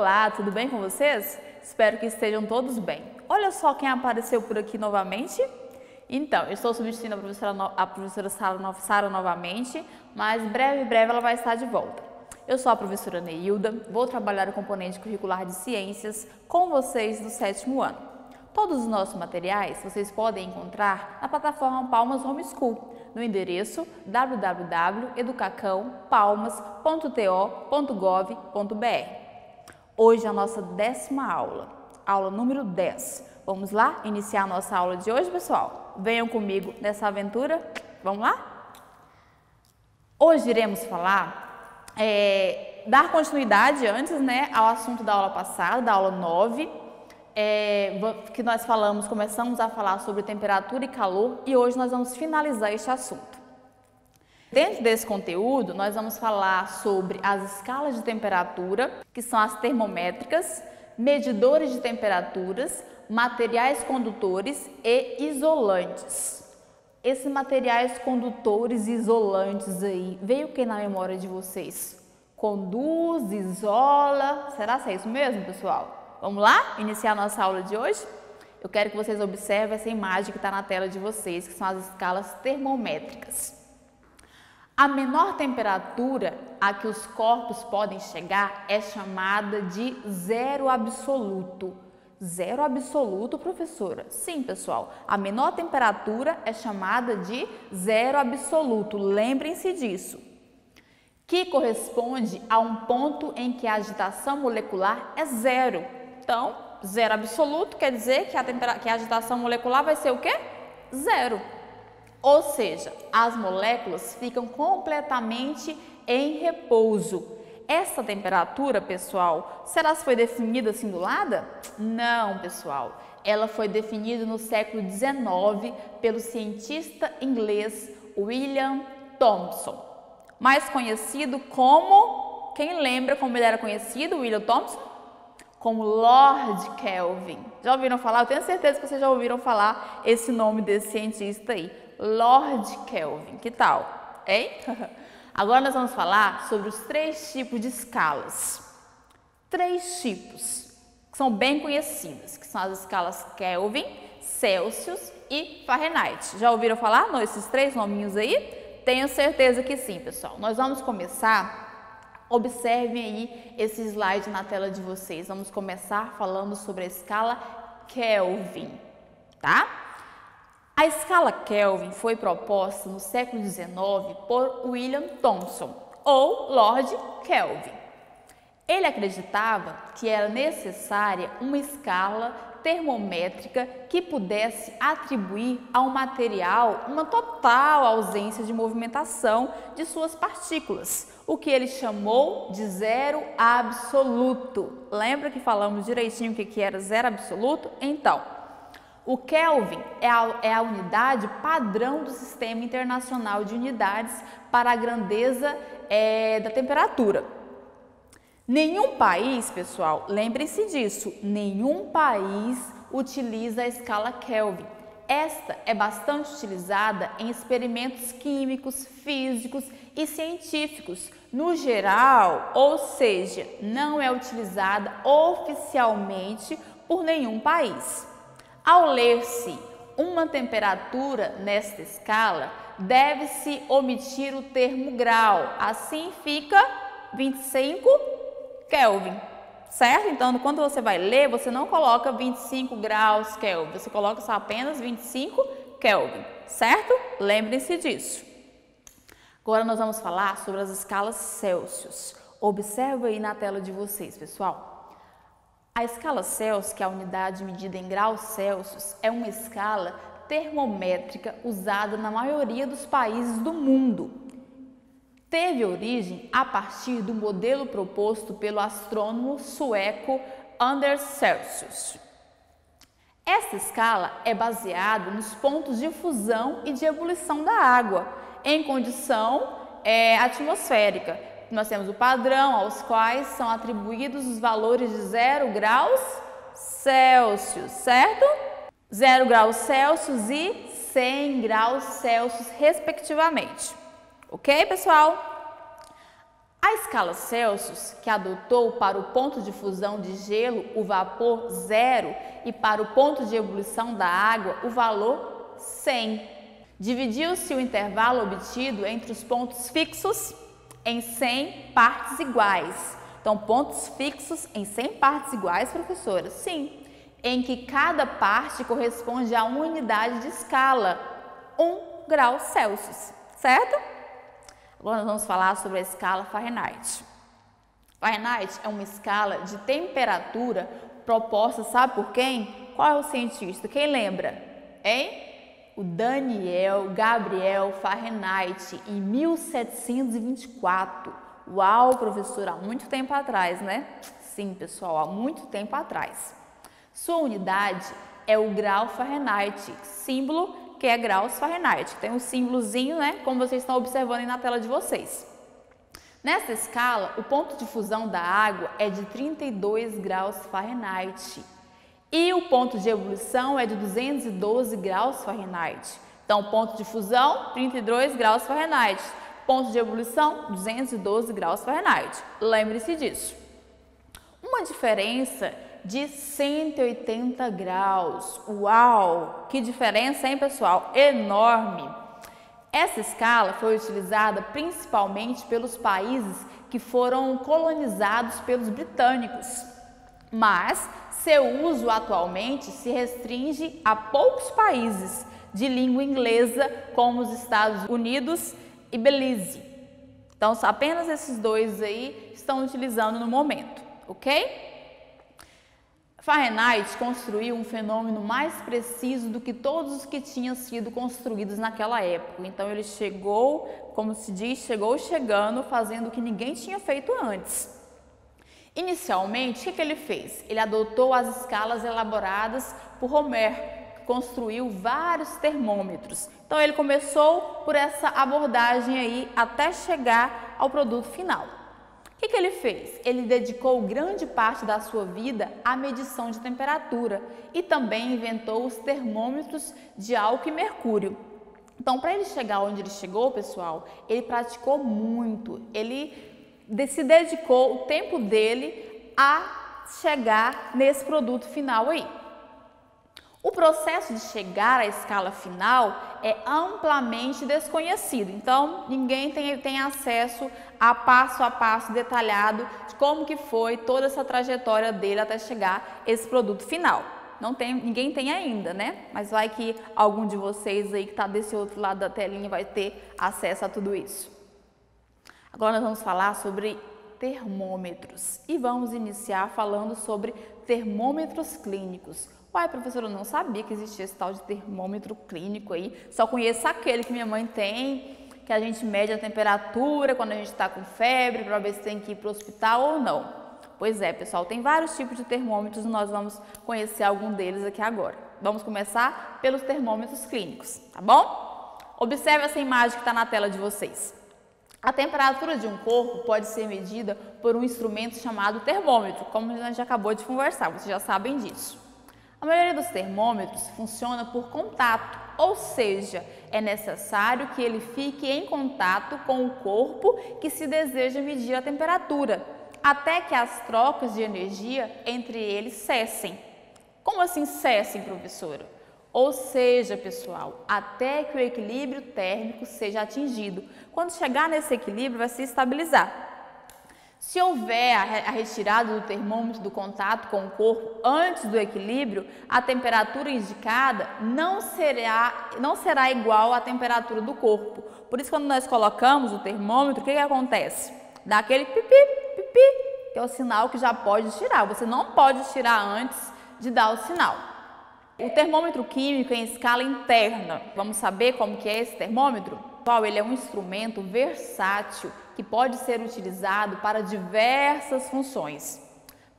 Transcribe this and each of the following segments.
Olá, tudo bem com vocês? Espero que estejam todos bem. Olha só quem apareceu por aqui novamente. Então, eu estou substituindo a professora Sara novamente, mas breve ela vai estar de volta. Eu sou a professora Neilda, vou trabalhar o componente curricular de ciências com vocês no 7º ano. Todos os nossos materiais vocês podem encontrar na plataforma Palmas Homeschool, no endereço www.educacãopalmas.to.gov.br. Hoje é a nossa 10ª aula número 10. Vamos lá iniciar a nossa aula de hoje, pessoal? Venham comigo nessa aventura, vamos lá? Hoje iremos falar, dar continuidade antes, ao assunto da aula passada, da aula 9, que nós começamos a falar sobre temperatura e calor e hoje nós vamos finalizar este assunto. Dentro desse conteúdo, nós vamos falar sobre as escalas de temperatura, que são as termométricas, medidores de temperaturas, materiais condutores e isolantes. Esses materiais condutores e isolantes aí, veio o que na memória de vocês? Conduz, isola, será que é isso mesmo, pessoal? Vamos lá iniciar a nossa aula de hoje? Eu quero que vocês observem essa imagem que está na tela de vocês, que são as escalas termométricas. A menor temperatura a que os corpos podem chegar é chamada de zero absoluto. Zero absoluto, professora? Sim, pessoal. A menor temperatura é chamada de zero absoluto. Lembrem-se disso. Que corresponde a um ponto em que a agitação molecular é zero. Então, zero absoluto quer dizer que a agitação molecular vai ser o quê? Zero. Ou seja, as moléculas ficam completamente em repouso. Essa temperatura, pessoal, será que foi definida simulada? Não, pessoal. Ela foi definida no século XIX pelo cientista inglês William Thomson, mais conhecido como... Quem lembra como ele era conhecido, William Thomson? Como Lord Kelvin. Já ouviram falar? Eu tenho certeza que vocês já ouviram falar esse nome desse cientista aí. Lord Kelvin. Que tal? Hein? Agora nós vamos falar sobre os 3 tipos de escalas. 3 tipos que são bem conhecidas, que são as escalas Kelvin, Celsius e Fahrenheit. Já ouviram falar nesses 3 nominhos aí? Tenho certeza que sim, pessoal. Nós vamos começar... Observem aí esse slide na tela de vocês. Vamos começar falando sobre a escala Kelvin, tá? A escala Kelvin foi proposta no século XIX por William Thomson, ou Lord Kelvin. Ele acreditava que era necessária uma escala termométrica que pudesse atribuir ao material uma total ausência de movimentação de suas partículas, o que ele chamou de zero absoluto. Lembra que falamos direitinho o que era zero absoluto? Então, o Kelvin é a unidade padrão do Sistema Internacional de Unidades para a grandeza da temperatura. Nenhum país, pessoal, lembrem-se disso, nenhum país utiliza a escala Kelvin. Esta é bastante utilizada em experimentos químicos, físicos e científicos no geral, ou seja, não é utilizada oficialmente por nenhum país. Ao ler-se uma temperatura nesta escala, deve-se omitir o termo grau, assim fica 25 Kelvin, certo? Então, quando você vai ler, você não coloca 25 graus Kelvin, você coloca só apenas 25 Kelvin, certo? Lembrem-se disso. Agora nós vamos falar sobre as escalas Celsius. Observe aí na tela de vocês, pessoal. A escala Celsius, que é a unidade medida em graus Celsius, é uma escala termométrica usada na maioria dos países do mundo. Teve origem a partir do modelo proposto pelo astrônomo sueco Anders Celsius. Essa escala é baseada nos pontos de fusão e de ebulição da água em condição atmosférica. Nós temos o padrão aos quais são atribuídos os valores de 0 graus Celsius, certo? 0 graus Celsius e 100 graus Celsius, respectivamente. Ok, pessoal? A escala Celsius, que adotou para o ponto de fusão de gelo o vapor 0 e para o ponto de ebulição da água o valor 100. Dividiu-se o intervalo obtido entre os pontos fixos em 100 partes iguais. Então, pontos fixos em 100 partes iguais, professora? Sim. Em que cada parte corresponde a uma unidade de escala, 1 grau Celsius, certo? Agora nós vamos falar sobre a escala Fahrenheit. Fahrenheit é uma escala de temperatura proposta, sabe por quem? Qual é o cientista? Quem lembra? Hein? O Daniel Gabriel Fahrenheit, em 1724. Uau, professora, há muito tempo atrás, né? Sim, pessoal, há muito tempo atrás. Sua unidade é o grau Fahrenheit, símbolo que é graus Fahrenheit. Tem um símbolozinho, né, como vocês estão observando aí na tela de vocês. Nessa escala, o ponto de fusão da água é de 32 graus Fahrenheit e o ponto de ebulição é de 212 graus Fahrenheit. Então, ponto de fusão, 32 graus Fahrenheit. Ponto de ebulição, 212 graus Fahrenheit. Lembre-se disso. Uma diferença de 180 graus. Uau! Que diferença, hein, pessoal? Enorme! Essa escala foi utilizada principalmente pelos países que foram colonizados pelos britânicos, mas seu uso atualmente se restringe a poucos países de língua inglesa, como os Estados Unidos e Belize. Então, apenas esses dois aí estão utilizando no momento, ok? Fahrenheit construiu um fenômeno mais preciso do que todos os que tinham sido construídos naquela época. Então ele chegou, como se diz, chegando, fazendo o que ninguém tinha feito antes. Inicialmente, o que ele fez? Ele adotou as escalas elaboradas por Homer, que construiu vários termômetros. Então ele começou por essa abordagem aí até chegar ao produto final. O que ele fez? Ele dedicou grande parte da sua vida à medição de temperatura e também inventou os termômetros de álcool e mercúrio. Então, para ele chegar onde ele chegou, pessoal, ele praticou muito, ele se dedicou o tempo dele a chegar nesse produto final aí. O processo de chegar à escala final é amplamente desconhecido, então ninguém tem acesso a passo detalhado de como que foi toda essa trajetória dele até chegar esse produto final. Ninguém tem ainda, né? Mas vai que algum de vocês aí que está desse outro lado da telinha vai ter acesso a tudo isso. Agora nós vamos falar sobre termômetros e vamos iniciar falando sobre termômetros clínicos. Uai, professora, eu não sabia que existia esse tal de termômetro clínico aí, só conheço aquele que minha mãe tem, que a gente mede a temperatura quando a gente está com febre, para ver se tem que ir para o hospital ou não. Pois é, pessoal, tem vários tipos de termômetros e nós vamos conhecer algum deles aqui agora. Vamos começar pelos termômetros clínicos, tá bom? Observe essa imagem que está na tela de vocês. A temperatura de um corpo pode ser medida por um instrumento chamado termômetro, como a gente acabou de conversar, vocês já sabem disso. A maioria dos termômetros funciona por contato, ou seja, é necessário que ele fique em contato com o corpo que se deseja medir a temperatura, até que as trocas de energia entre eles cessem. Como assim cessem, professora? Ou seja, pessoal, até que o equilíbrio térmico seja atingido. Quando chegar nesse equilíbrio, vai se estabilizar. Se houver a retirada do termômetro do contato com o corpo antes do equilíbrio, a temperatura indicada não será igual à temperatura do corpo. Por isso, quando nós colocamos o termômetro, o que acontece? Dá aquele pipi, pipi, que é o sinal que já pode tirar. Você não pode tirar antes de dar o sinal. O termômetro químico é em escala interna. Vamos saber como que é esse termômetro? Ele é um instrumento versátil que pode ser utilizado para diversas funções.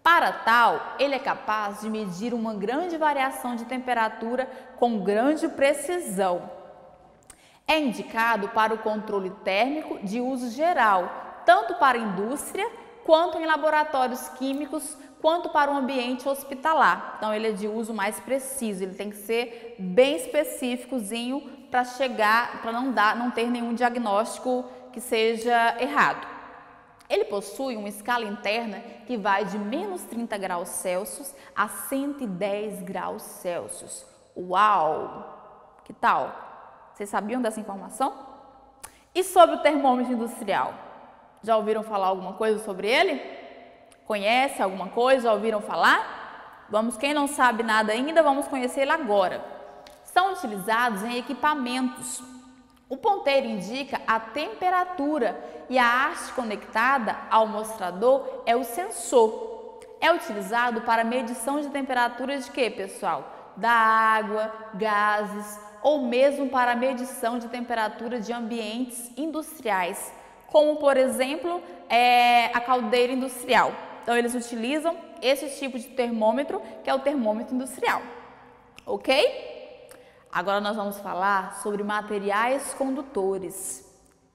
Para tal, ele é capaz de medir uma grande variação de temperatura com grande precisão. É indicado para o controle térmico de uso geral, tanto para a indústria, quanto em laboratórios químicos, quanto para o ambiente hospitalar. Então, ele é de uso mais preciso, ele tem que ser bem específicozinho para não ter nenhum diagnóstico que seja errado. Ele possui uma escala interna que vai de menos 30 graus Celsius a 110 graus Celsius. Uau! Que tal? Vocês sabiam dessa informação? E sobre o termômetro industrial? Já ouviram falar alguma coisa sobre ele? Conhece alguma coisa? Já ouviram falar? Quem não sabe nada ainda, vamos conhecer ele agora. São utilizados em equipamentos. O ponteiro indica a temperatura e a haste conectada ao mostrador é o sensor. É utilizado para medição de temperatura de quê, pessoal? Da água, gases ou mesmo para medição de temperatura de ambientes industriais, como por exemplo a caldeira industrial. Então eles utilizam esse tipo de termômetro, que é o termômetro industrial, ok? Agora nós vamos falar sobre materiais condutores.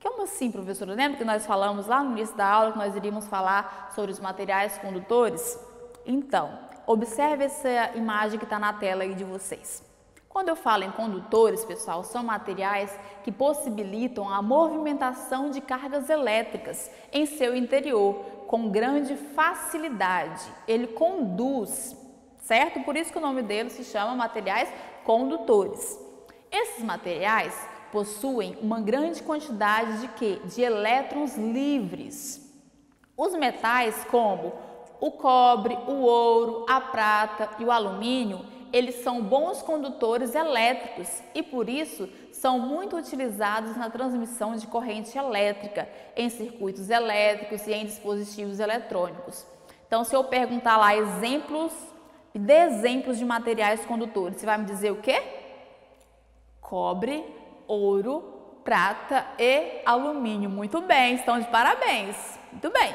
Como assim, professora? Lembra que nós falamos lá no início da aula que nós iríamos falar sobre os materiais condutores? Então, observe essa imagem que está na tela aí de vocês. Quando eu falo em condutores, pessoal, são materiais que possibilitam a movimentação de cargas elétricas em seu interior com grande facilidade. Ele conduz, certo? Por isso que o nome dele se chama materiais condutores. Esses materiais possuem uma grande quantidade de quê? De elétrons livres. Os metais como o cobre, o ouro, a prata e o alumínio, eles são bons condutores elétricos e por isso são muito utilizados na transmissão de corrente elétrica em circuitos elétricos e em dispositivos eletrônicos. Então, se eu perguntar lá exemplos de materiais condutores, você vai me dizer o quê? Cobre, ouro, prata e alumínio. Muito bem, estão de parabéns. Muito bem.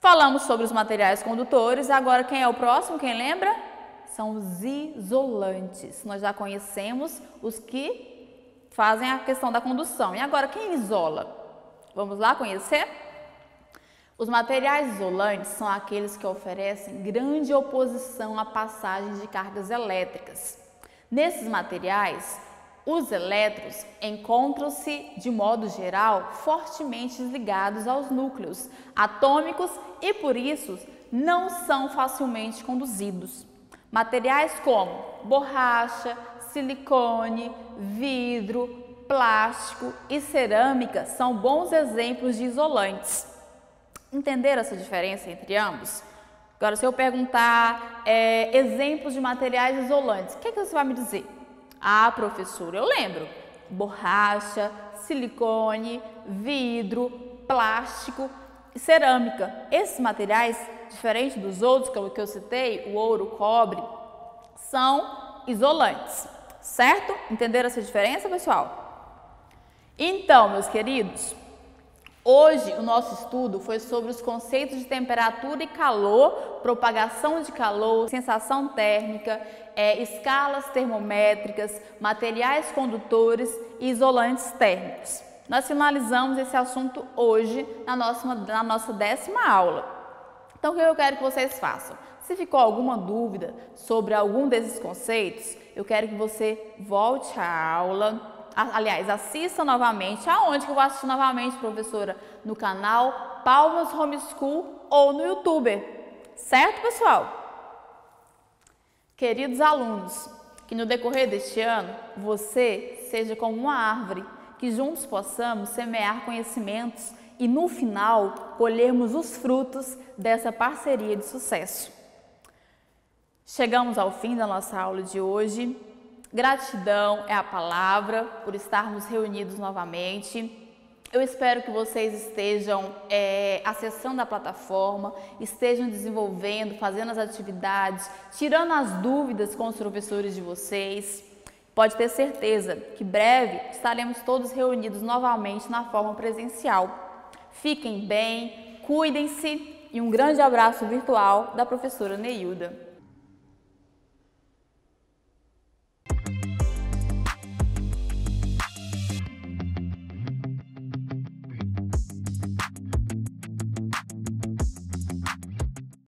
Falamos sobre os materiais condutores, agora quem é o próximo? Quem lembra? São os isolantes. Nós já conhecemos os que fazem a questão da condução. E agora, quem isola? Vamos lá conhecer? Os materiais isolantes são aqueles que oferecem grande oposição à passagem de cargas elétricas. Nesses materiais, os elétrons encontram-se, de modo geral, fortemente ligados aos núcleos atômicos e, por isso, não são facilmente conduzidos. Materiais como borracha, silicone, vidro, plástico e cerâmica são bons exemplos de isolantes. Entenderam essa diferença entre ambos? Agora, se eu perguntar exemplos de materiais isolantes, o que você vai me dizer? Ah, professora, eu lembro. Borracha, silicone, vidro, plástico e cerâmica. Esses materiais, diferente dos outros que eu citei, o ouro, o cobre, são isolantes, certo? Entenderam essa diferença, pessoal? Então, meus queridos, hoje o nosso estudo foi sobre os conceitos de temperatura e calor, propagação de calor, sensação térmica, escalas termométricas, materiais condutores e isolantes térmicos. Nós finalizamos esse assunto hoje na nossa 10ª aula. Então, o que eu quero que vocês façam? Se ficou alguma dúvida sobre algum desses conceitos, eu quero que você volte à aula. Aliás, assista novamente. Aonde que eu vou assistir novamente, professora? No canal Palmas Homeschool ou no YouTube. Certo, pessoal? Queridos alunos, que no decorrer deste ano, você seja como uma árvore, que juntos possamos semear conhecimentos e, no final, colhermos os frutos dessa parceria de sucesso. Chegamos ao fim da nossa aula de hoje. Gratidão é a palavra por estarmos reunidos novamente. Eu espero que vocês estejam acessando a plataforma, estejam desenvolvendo, fazendo as atividades, tirando as dúvidas com os professores de vocês. Pode ter certeza que breve estaremos todos reunidos novamente na forma presencial. Fiquem bem, cuidem-se e um grande abraço virtual da professora Neilda.